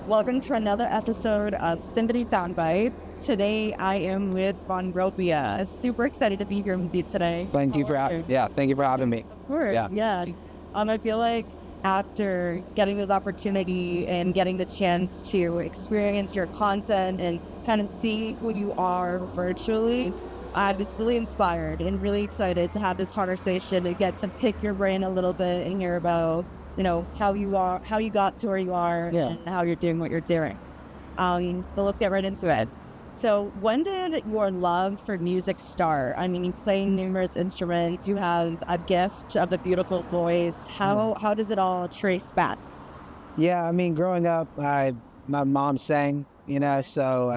Welcome to another episode of Symphony Soundbites. Today I am with Rovia. Super excited to be here with you today. Thank you for having me. Of course, yeah. I feel like after getting this opportunity and getting the chance to experience your content and kind of see who you are virtually, I was really inspired and really excited to have this conversation to get to pick your brain a little bit and hear about, how you got to where you are and how you're doing what you're doing. So let's get right into it. So when did your love for music start? I mean, you play numerous instruments, you have a gift of a beautiful voice. How does it all trace back? Yeah, I mean, growing up, my mom sang, so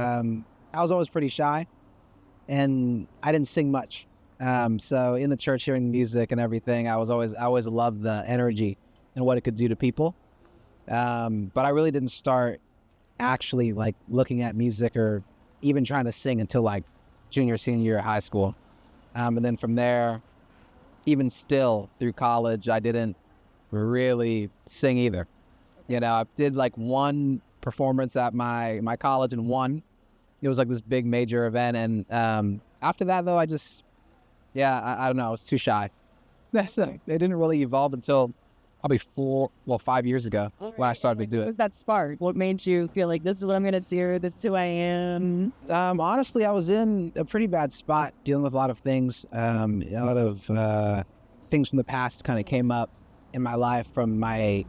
I was always pretty shy, and I didn't sing much. So in the church, hearing music and everything, I always loved the energy and what it could do to people. But I really didn't start actually like looking at music or even trying to sing until like senior year of high school. And then from there, even still through college, I didn't really sing either. I did like one performance at my college and won. It was like this big major event. And after that though, I don't know, I was too shy. It didn't really evolve until probably 5 years ago when I started to do it. What was that spark? What made you feel like this is what I'm going to do? This is who I am? Honestly, I was in a pretty bad spot dealing with a lot of things. A lot of things from the past kind of came up in my life from my,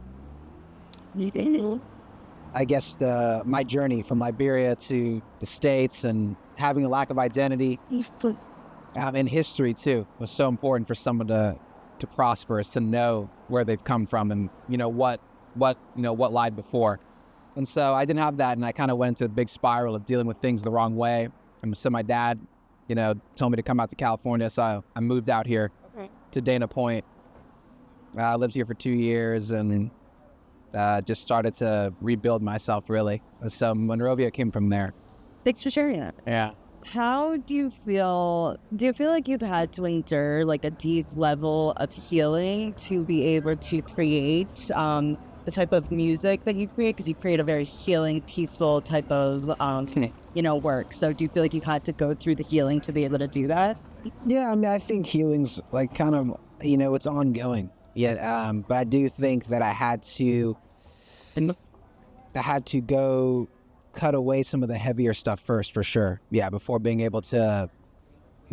I guess, my journey from Liberia to the States and having a lack of identity. And history, too, was so important for someone to prosper, is to know where they've come from and what lied before. And so I didn't have that, and I kind of went into a big spiral of dealing with things the wrong way. And so my dad told me to come out to California, so I moved out here to Dana Point. I lived here for 2 years and just started to rebuild myself, really. So Rovia came from there. Thanks for sharing that. Yeah. How do you feel? Do you feel like you've had to endure like a deep level of healing to be able to create the type of music that you create? Because you create a very healing, peaceful type of work. So do you feel like you've had to go through the healing to be able to do that? Yeah, I mean, I think healing's like kind of it's ongoing. Yeah, but I do think that I had to go cut away some of the heavier stuff first, for sure. Yeah, before being able to,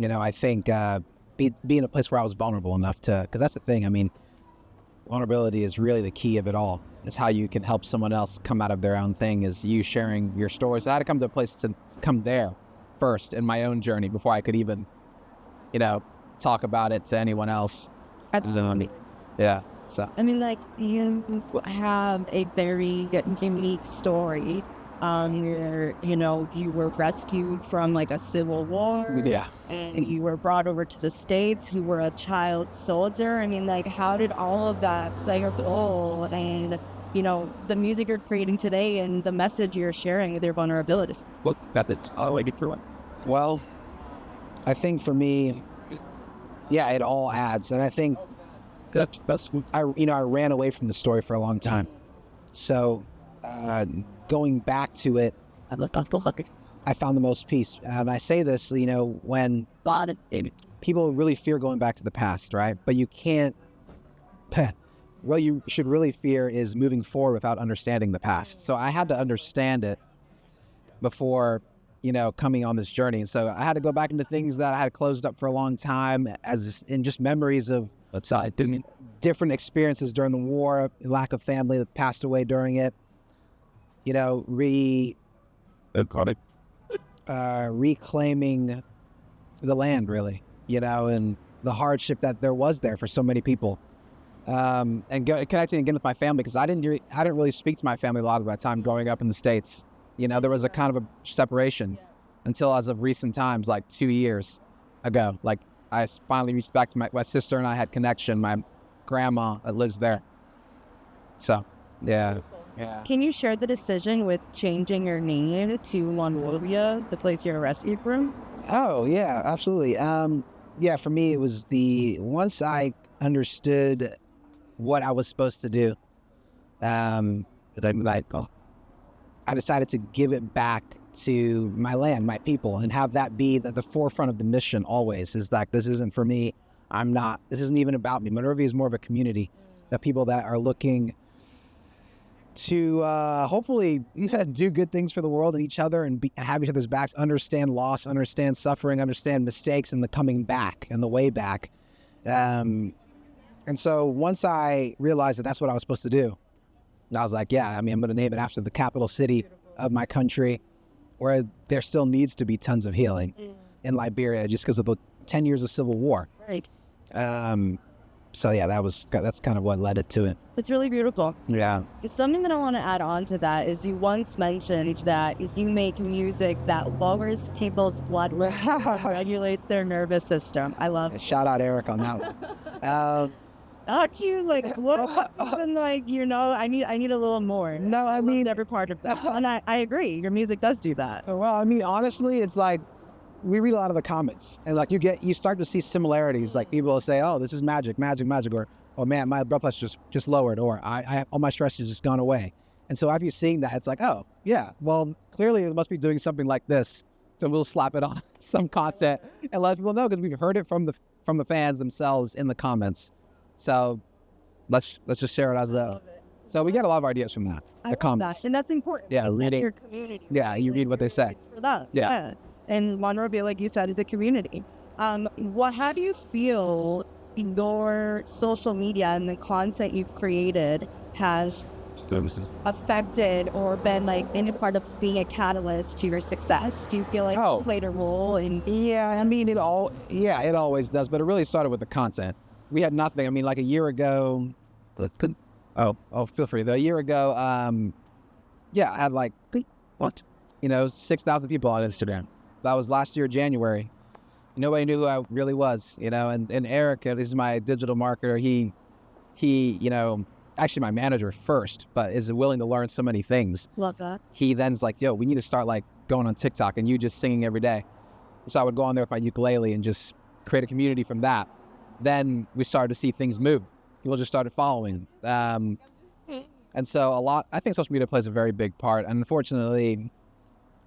I think be in a place where I was vulnerable enough to, because that's the thing. I mean, vulnerability is really the key of it all. It's how you can help someone else come out of their own thing, is you sharing your stories. I had to come to a place to come there first in my own journey before I could even, talk about it to anyone else. Absolutely. Yeah. So I mean, like, you have a very unique story. Where, you were rescued from like a civil war. Yeah. And you were brought over to the States. You were a child soldier. I mean, like, how did all of that play a role? And, the music you're creating today and the message you're sharing with your vulnerabilities. What methods? How do I get through it? Well, I think for me, it all adds. And I think that's I ran away from the story for a long time. So, going back to it, I found the most peace. And I say this, when people really fear going back to the past, right? But you can't, what you should really fear is moving forward without understanding the past. So I had to understand it before, coming on this journey. And so I had to go back into things that I had closed up for a long time, as in just memories of different experiences during the war, lack of family that passed away during it. Reclaiming the land, really, and the hardship that there was there for so many people, and connecting again with my family, because I didn't really speak to my family a lot of that time growing up in the States. There was a kind of a separation until as of recent times, like 2 years ago. Like I finally reached back to my sister, and I had connection. My grandma that lives there. So, yeah. Yeah. Can you share the decision with changing your name to Rovia, the place you're rescued from? Oh, yeah, absolutely. For me, it was once I understood what I was supposed to do, I decided to give it back to my land, my people, and have that be the forefront of the mission always. Is like, this isn't for me. This isn't even about me. Rovia is more of a community, the people that are looking to hopefully do good things for the world and each other, and have each other's backs, understand loss, understand suffering, understand mistakes, and the coming back and the way back. And so once I realized that that's what I was supposed to do, I was like, yeah, I mean, I'm going to name it after the capital city of my country, where there still needs to be tons of healing in Liberia, just because of the 10 years of civil war. Right. So yeah, that's kind of what led it to it. It's really beautiful. Yeah. Something that I want to add on to that is you once mentioned that if you make music that lowers people's blood pressure, regulates their nervous system. I love it. Shout out Eric on that one. Not you, like, what? Even like, I need a little more. No, I mean, every part of that. And I agree. Your music does do that. Well, I mean, honestly, it's like, we read a lot of the comments, and like you start to see similarities. Like people will say, "Oh, this is magic," or "Oh man, my blood pressure just lowered," or "I all my stress has just gone away." And so after you seeing that, it's like, "Oh yeah, well clearly it must be doing something like this." So we'll slap it on some content and let people know, because we've heard it from the fans themselves in the comments. So let's just share it as a. So we get a lot of ideas from that. The comments, and that's important. Yeah, reading your community. Yeah, you read what they say. It's for that. Yeah. And Rovia, like you said, is a community. How do you feel your social media and the content you've created has affected or been like any part of being a catalyst to your success? Do you feel like it's played a role in? Yeah, I mean, it always does, but it really started with the content. We had nothing. I mean, like a year ago. Feel free though. A year ago, I had like 6,000 people on Instagram. That was last year, January. Nobody knew who I really was, and Eric, this is my digital marketer. He, actually my manager first, but is willing to learn so many things. Love that. He then's like, yo, we need to start like going on TikTok and you just singing every day. So I would go on there with my ukulele and just create a community from that. Then we started to see things move. People just started following. And so I think social media plays a very big part. And unfortunately,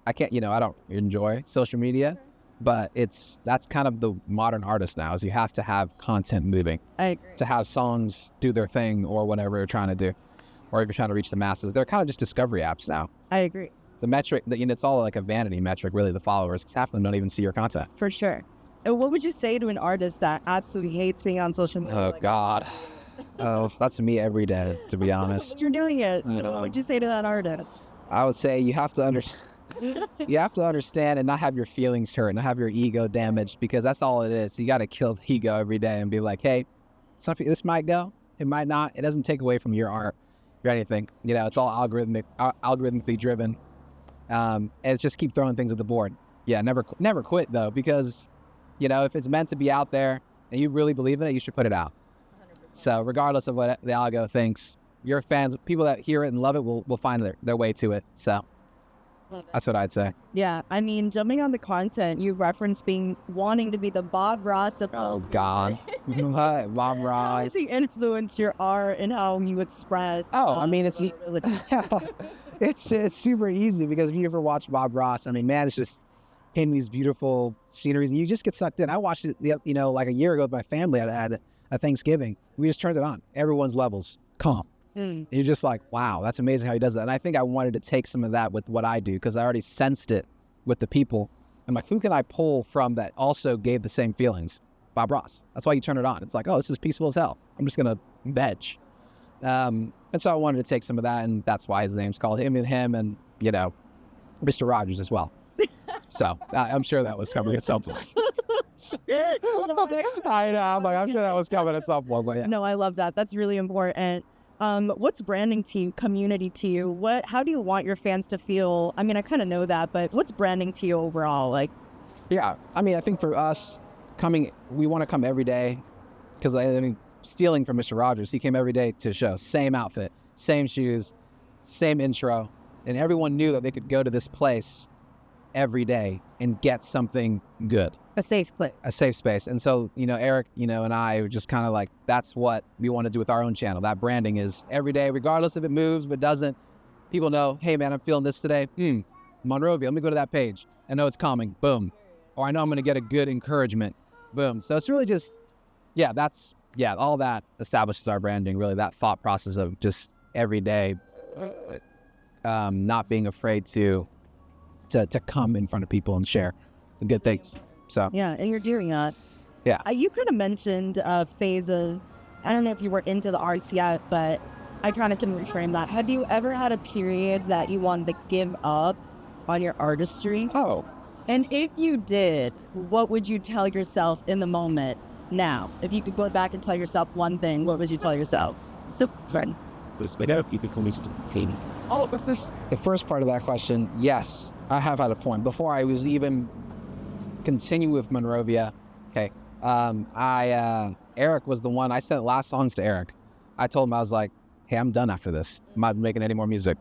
I can't, I don't enjoy social media, but that's kind of the modern artist now, is you have to have content moving. I agree. To have songs do their thing or whatever you're trying to do, or if you're trying to reach the masses. They're kind of just discovery apps now. I agree. The metric, it's all like a vanity metric, really, the followers, because half of them don't even see your content. For sure. And what would you say to an artist that absolutely hates being on social media? Oh, God. That's me every day, to be honest. But you're doing it. So what would you say to that artist? I would say you have to understand and not have your feelings hurt, not have your ego damaged, because that's all it is. You got to kill the ego every day and be like, hey, this might go, it might not. It doesn't take away from your art or anything. It's all algorithmically driven. And it's just keep throwing things at the board. Yeah, never quit though, because if it's meant to be out there and you really believe in it, you should put it out. 100%. So regardless of what the algo thinks, your fans, people that hear it and love it, will find their way to it. So that's what I'd say. Yeah, I mean, jumping on the content, you referenced wanting to be the Bob Ross of. Oh God, what? Bob Ross? How has he influenced your art and how you express? I mean, it's super easy, because if you ever watch Bob Ross, I mean, man, it's just painting these beautiful sceneries, and you just get sucked in. I watched it, like a year ago with my family at a Thanksgiving. We just turned it on. Everyone's levels calm. And you're just like, wow, that's amazing how he does that. And I think I wanted to take some of that with what I do, because I already sensed it with the people. I'm like, who can I pull from that also gave the same feelings? Bob Ross. That's why you turn it on. It's like, oh, this is peaceful as hell. I'm just going to veg. And so I wanted to take some of that, and that's why his name's called him, and Mr. Rogers as well. So I'm sure that was coming at some point. I know. I'm sure that was coming at some point. But yeah. No, I love that. That's really important. What's branding to you, community to you? How do you want your fans to feel? I mean, I kind of know that, but what's branding to you overall? Like, yeah, I mean, I think for us we want to come every day, because stealing from Mr. Rogers, he came every day to the show, same outfit, same shoes, same intro, and everyone knew that they could go to this place every day and get something good. A safe place. A safe space. And so, Eric, and I were just kind of like, that's what we want to do with our own channel. That branding is every day, regardless if it moves, but doesn't, people know, hey man, I'm feeling this today. Monrovia, let me go to that page. I know it's coming, boom. Or I know I'm going to get a good encouragement, boom. So it's really just, all that establishes our branding, really, that thought process of just every day not being afraid to come in front of people and share the good things. So Yeah, and you're doing that. Yeah. You kind of mentioned a phase of, I don't know if you were into the arts yet, but I kind of can reframe that. Have you ever had a period that you wanted to give up on your artistry? Oh. And if you did, what would you tell yourself in the moment now? If you could go back and tell yourself one thing, what would you tell yourself? So, friend. Oh, the first part of that question, yes, I have had a point. Before I was even continue with Monrovia, okay, Eric was the one, I sent last songs to Eric. I told him, I was like, hey, I'm done after this. I'm not making any more music.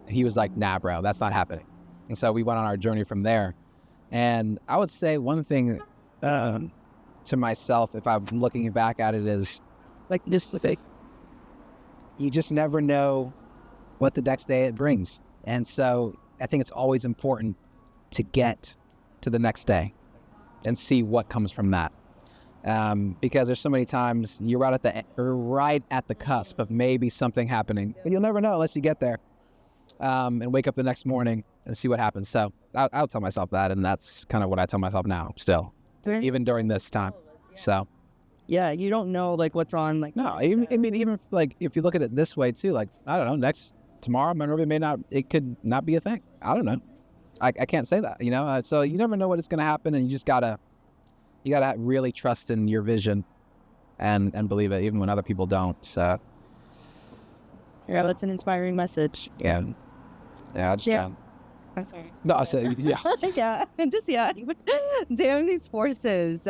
He was like, nah, bro, that's not happening. And so we went on our journey from there. And I would say one thing to myself, if I'm looking back at it, is like, you just never know what the next day it brings. And so I think it's always important to get to the next day and see what comes from that. Because there's so many times you're right at the cusp of maybe something happening, but you'll never know unless you get there and wake up the next morning and see what happens. So I'll tell myself that, and that's kind of what I tell myself now still, even during this time. So yeah, you don't know like what's on like. No, even like if you look at it this way too, like I don't know, tomorrow Monrovia it could not be a thing. I don't know. I can't say that, so you never know what is going to happen, and you just gotta really trust in your vision and believe it even when other people don't. So yeah, that's an inspiring message. Yeah, I just I'm sorry. No, I said yeah. Damn these forces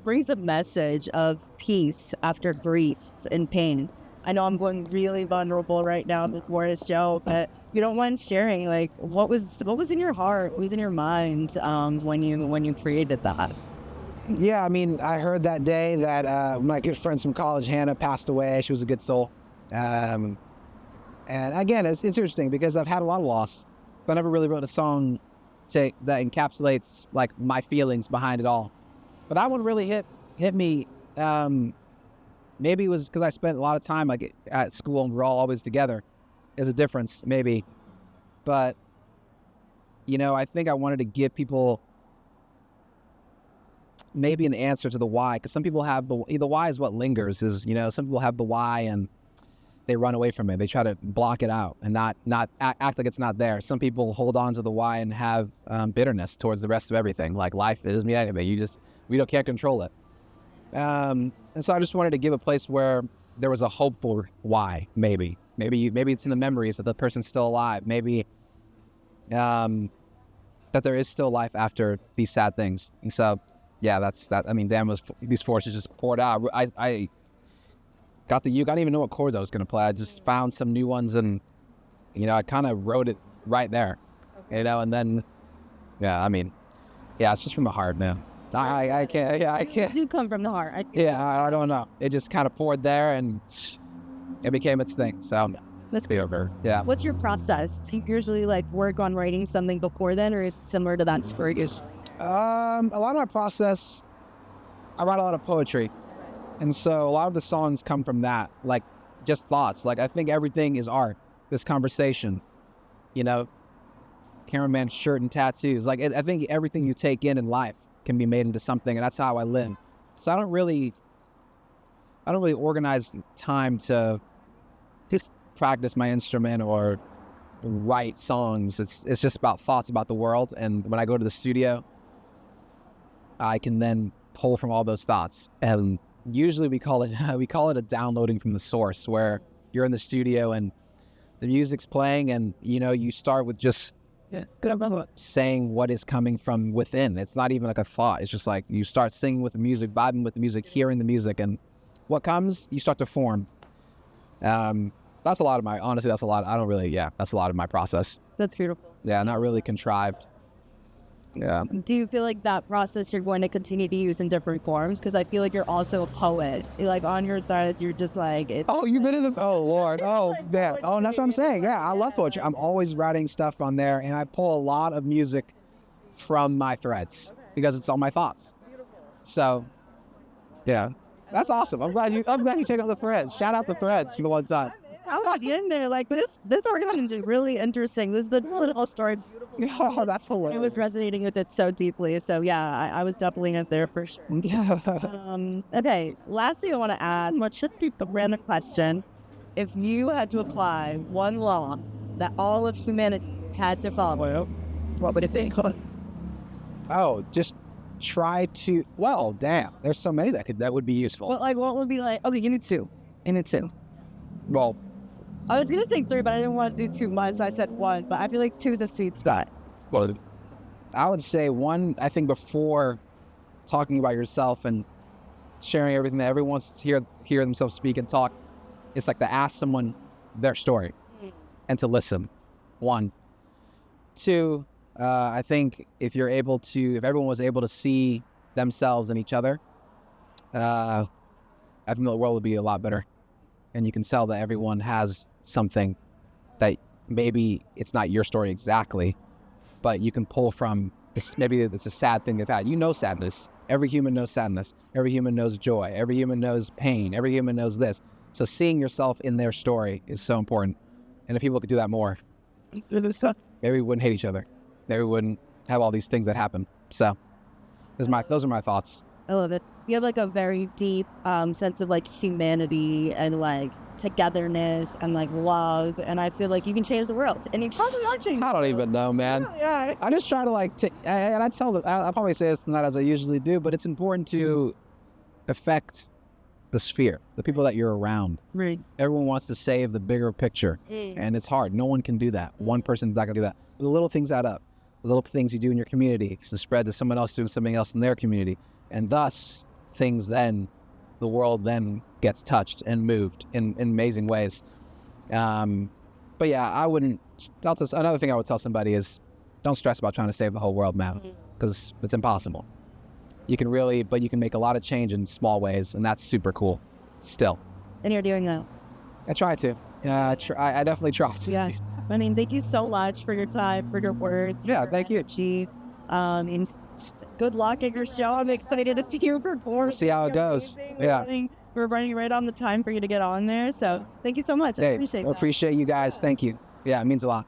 brings a message of peace after grief and pain. I know I'm going really vulnerable right now before this show, but you don't mind sharing like what was in your heart, what was in your mind when you created that? Yeah, I mean, I heard that day that my good friend from college, Hannah, passed away. She was a good soul. And again, it's interesting because I've had a lot of loss, but I never really wrote a song that encapsulates like my feelings behind it all. But that one really hit me. Maybe it was because I spent a lot of time like at school and we're all always together. There's a difference, maybe. But, I think I wanted to give people maybe an answer to the why, because some people have the why is what lingers. Some people have the why and they run away from it. They try to block it out and not act like it's not there. Some people hold on to the why and have bitterness towards the rest of everything. Like life doesn't mean anything. Can't control it. And so I just wanted to give a place where there was a hopeful why. Maybe it's in the memories that the person's still alive. Maybe that there is still life after these sad things. And so, yeah, that's that. I mean, these forces just poured out. I got the uke. I didn't even know what chords I was going to play. I just found some new ones and, I kind of wrote it right there, and then, it's just from the heart, man. I can't. You do come from the heart. I don't know. It just kind of poured there and it became its thing. So let's be over. Yeah. What's your process? Do you usually like work on writing something before then, or is it similar to that story? A lot of my process, I write a lot of poetry. And so a lot of the songs come from that, like just thoughts. Like I think everything is art, this conversation, cameraman shirt and tattoos. Like I think everything you take in life can be made into something, and that's how I live. So I don't really organize time to practice my instrument or write songs. It's just about thoughts about the world. And when I go to the studio, I can then pull from all those thoughts. And usually we call it a downloading from the source, where you're in the studio and the music's playing and you start with just saying what is coming from within. It's not even like a thought. It's just like you start singing with the music, vibing with the music, hearing the music, and what comes, you start to form. That's a lot of my, honestly, that's a lot of my process. That's beautiful. Yeah, not really contrived. Yeah. Do you feel like that process you're going to continue to use in different forms? Because I feel like you're also a poet. Like on your threads, you're just like, it's Oh, you've been in the. Oh Lord. Oh man. Oh, that's what I'm saying. Yeah, I love poetry. I'm always writing stuff on there, and I pull a lot of music from my threads because it's all my thoughts. So, yeah, that's awesome. I'm glad you check out the threads. Shout out the threads for the one time. I was in there like this argument is really interesting. This is the political story. Oh, that's I was hilarious. resonating with it so deeply. So yeah, I was definitely in there for sure. Yeah. Okay, lastly, I want to ask, what should be the random question? If you had to apply one law that all of humanity had to follow, what would it be? Oh, just try to. Well, damn. There's so many that would be useful. Well, like, what would be like? Okay, you need two. You need two. Well, I was gonna say three, but I didn't want to do too much, so I said one. But I feel like two is a sweet spot. I would say one. I think before talking about yourself and sharing everything that everyone wants to hear themselves speak and talk, it's like to ask someone their story and to listen. One. Two. I think if everyone was able to see themselves in each other, I think the world would be a lot better. And you can tell that everyone has something that maybe it's not your story exactly, but you can pull from this. Maybe it's a sad thing they've had. You know sadness. Every human knows sadness. Every human knows joy. Every human knows pain. Every human knows this. So seeing yourself in their story is so important. And if people could do that more, maybe we wouldn't hate each other. Maybe we wouldn't have all these things that happen. So those are my thoughts. I love it. You have like a very deep sense of like humanity and like togetherness and like love, and I feel like you can change the world, and you probably are changing. I don't even know, man. Yeah. I just try to and I tell them, I'll probably say this not as I usually do, but it's important to affect the sphere, the people that you're around. Right. Everyone wants to save the bigger picture, and it's hard. No one can do that. One person's not gonna do that. The little things add up. The little things you do in your community to spread to someone else doing something else in their community, and thus the world then gets touched and moved in amazing ways. But yeah, another thing I would tell somebody is don't stress about trying to save the whole world, man, because it's impossible. You can make a lot of change in small ways, and that's super cool still. And you're doing that. I try to. I definitely try to. Yeah. I mean, thank you so much for your time, for your words. Yeah, your thank you. energy. And good luck at your show. I'm excited to see you perform. See how it goes. Yeah. We're running right on the time for you to get on there. So thank you so much. I appreciate that. Appreciate you guys. Thank you. Yeah, it means a lot.